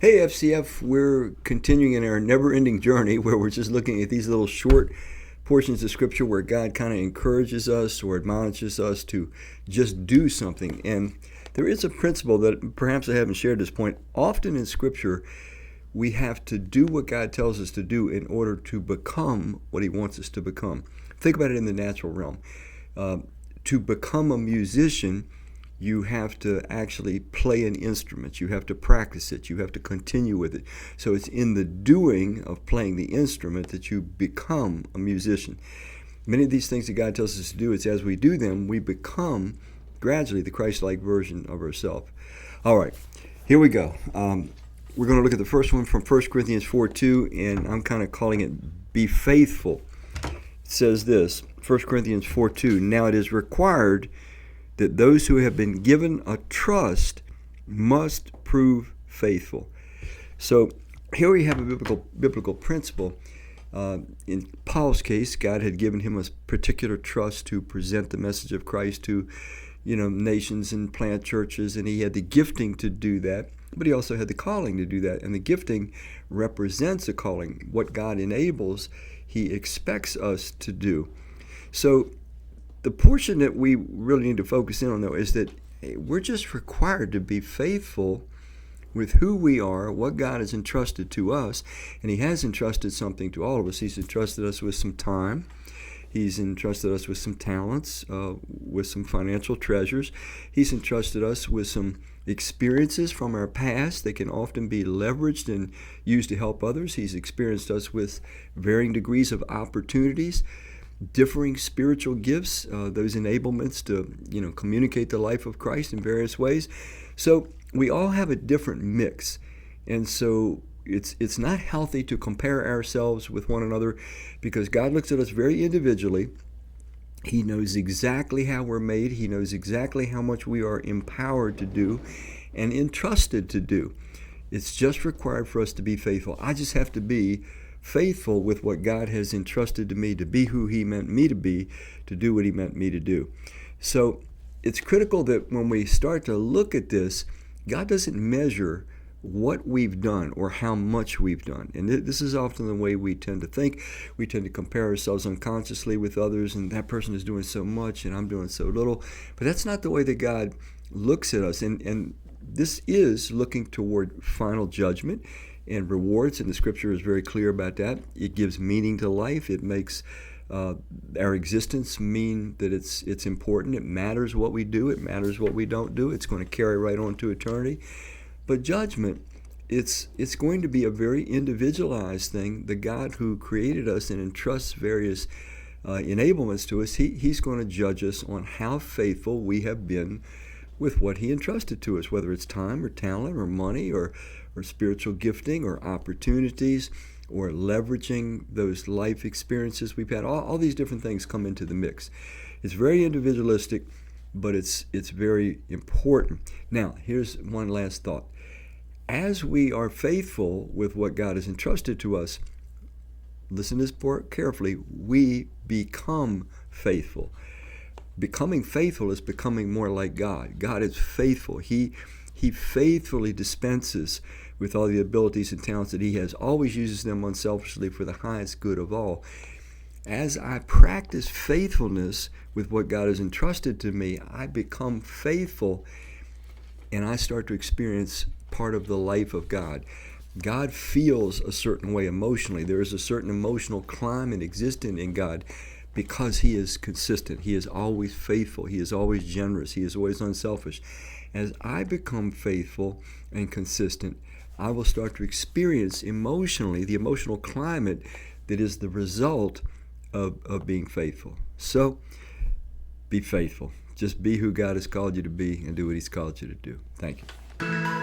Hey, FCF, we're continuing in our never-ending journey where we're just looking at these little short portions of Scripture where God kind of encourages us or admonishes us to just do something. And there is a principle that perhaps I haven't shared at this point. Often in Scripture, we have to do what God tells us to do in order to become what He wants us to become. Think about it in the natural realm. To become a musician, you have to actually play an instrument. You have to practice it. You have to continue with it. So it's in the doing of playing the instrument that you become a musician. Many of these things that God tells us to do, it's as we do them, we become gradually the Christ-like version of ourselves. All right, here we go. We're going to look at the first one from 1 Corinthians 4:2, and I'm kind of calling it be faithful. It says this, 1 Corinthians 4:2, now it is required that those who have been given a trust must prove faithful. So here we have a biblical principle. In Paul's case, God had given him a particular trust to present the message of Christ to, nations and plant churches, and he had the gifting to do that, but he also had the calling to do that. And the gifting represents a calling. What God enables, He expects us to do. So the portion that we really need to focus in on, though, is that we're just required to be faithful with who we are, what God has entrusted to us, and He has entrusted something to all of us. He's entrusted us with some time. He's entrusted us with some talents, with some financial treasures. He's entrusted us with some experiences from our past that can often be leveraged and used to help others. He's experienced us with varying degrees of opportunities, differing spiritual gifts, those enablements to, communicate the life of Christ in various ways. So we all have a different mix. And so it's not healthy to compare ourselves with one another, because God looks at us very individually. He knows exactly how we're made. He knows exactly how much we are empowered to do and entrusted to do. It's just required for us to be faithful. I just have to be faithful with what God has entrusted to me, to be who He meant me to be, to do what He meant me to do. So it's critical that when we start to look at this, God doesn't measure what we've done or how much we've done. And this is often the way we tend to think. We tend to compare ourselves unconsciously with others, and that person is doing so much and I'm doing so little. But that's not the way that God looks at us. And this is looking toward final judgment and rewards, and the Scripture is very clear about that. It gives meaning to life. It makes our existence mean that it's important. It matters what we do. It matters what we don't do. It's going to carry right on to eternity. But judgment, it's going to be a very individualized thing. The God who created us and entrusts various enablements to us, He's going to judge us on how faithful we have been with what He entrusted to us, whether it's time or talent or money or spiritual gifting or opportunities or leveraging those life experiences we've had. All these different things come into the mix. It's very individualistic, but it's very important. Now, here's one last thought. As we are faithful with what God has entrusted to us, listen to this part carefully, we become faithful. Becoming faithful is becoming more like God. God is faithful. He faithfully dispenses with all the abilities and talents that He has, always uses them unselfishly for the highest good of all. As I practice faithfulness with what God has entrusted to me, I become faithful and I start to experience part of the life of God. God feels a certain way emotionally. There is a certain emotional climate existing in God because He is consistent. He is always faithful. He is always generous. He is always unselfish. As I become faithful and consistent, I will start to experience emotionally the emotional climate that is the result of being faithful. So, be faithful. Just be who God has called you to be and do what He's called you to do. Thank you.